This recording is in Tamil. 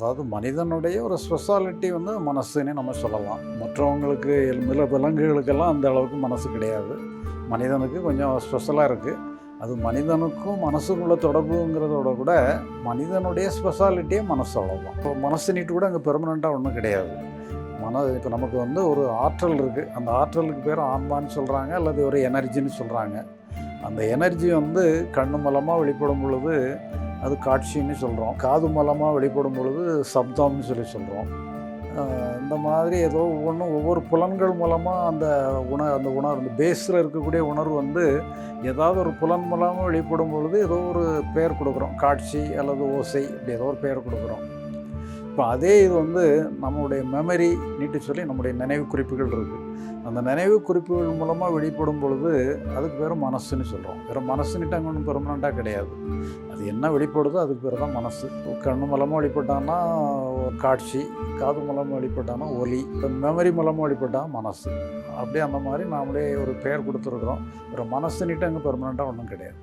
அதாவது மனிதனுடைய ஒரு ஸ்பெஷாலிட்டி வந்து மனசுன்னே நம்ம சொல்லலாம். மற்றவங்களுக்கு விலங்குகளுக்கெல்லாம் அந்த அளவுக்கு மனசு கிடையாது. மனிதனுக்கு கொஞ்சம் ஸ்பெஷலாக இருக்குது. அது மனிதனுக்கும் மனசுக்குள்ள தொடர்புங்கிறதோட கூட மனிதனுடைய ஸ்பெஷாலிட்டியே மனசு, அவ்வளோதான். இப்போ மனசு நீட்டு கூட அங்கே பெர்மனெண்ட்டாக ஒன்றும் கிடையாது. இப்போ நமக்கு வந்து ஒரு ஆற்றல் இருக்குது. அந்த ஆற்றலுக்கு பேர் ஆன்மான்னு சொல்கிறாங்க, அல்லது ஒரு எனர்ஜின்னு சொல்கிறாங்க. அந்த எனர்ஜி வந்து கண்ணு மூலமாக வெளிப்படும் பொழுது அது காட்சின்னு சொல்கிறோம். காது மூலமாக வெளிப்படும் பொழுது சப்தம்னு சொல்கிறோம். இந்த மாதிரி ஏதோ ஒவ்வொரு புலன்கள் மூலமாக அந்த உணர்வு அந்த பேஸில் இருக்கக்கூடிய உணர்வு வந்து ஏதாவது ஒரு புலன் மூலமாக வெளிப்படும் பொழுது ஏதோ ஒரு பெயர் கொடுக்குறோம். காட்சி அல்லது ஓசை, இப்படி ஏதோ ஒரு பெயர் கொடுக்குறோம். இப்போ அதே இது வந்து நம்மளுடைய மெமரி நீட்டு சொல்லி நம்முடைய நினைவு குறிப்புகள் இருக்குது. அந்த நினைவு குறிப்புகள் மூலமாக வெளிப்படும் பொழுது அதுக்கு பேர் மனசுன்னு சொல்கிறோம். வேறு மனசுன்னுட்டு அங்கே ஒன்றும் பெர்மனண்ட்டாக கிடையாது. அது என்ன வெளிப்படுதோ அதுக்கு பேர் தான் மனசு. கண்ணு மூலமாக வெளிப்பட்டான்னா காட்சி, காது மூலமாக வெளிப்பட்டான்னா ஒலி, மெமரி மூலமாக வெளிப்பட்டால் மனசு. அப்படியே அந்த மாதிரி நாமளே ஒரு பெயர் கொடுத்துருக்குறோம். வேறு மனசுன்னுட்டு அங்கே பெர்மனண்ட்டாக ஒன்றும் கிடையாது.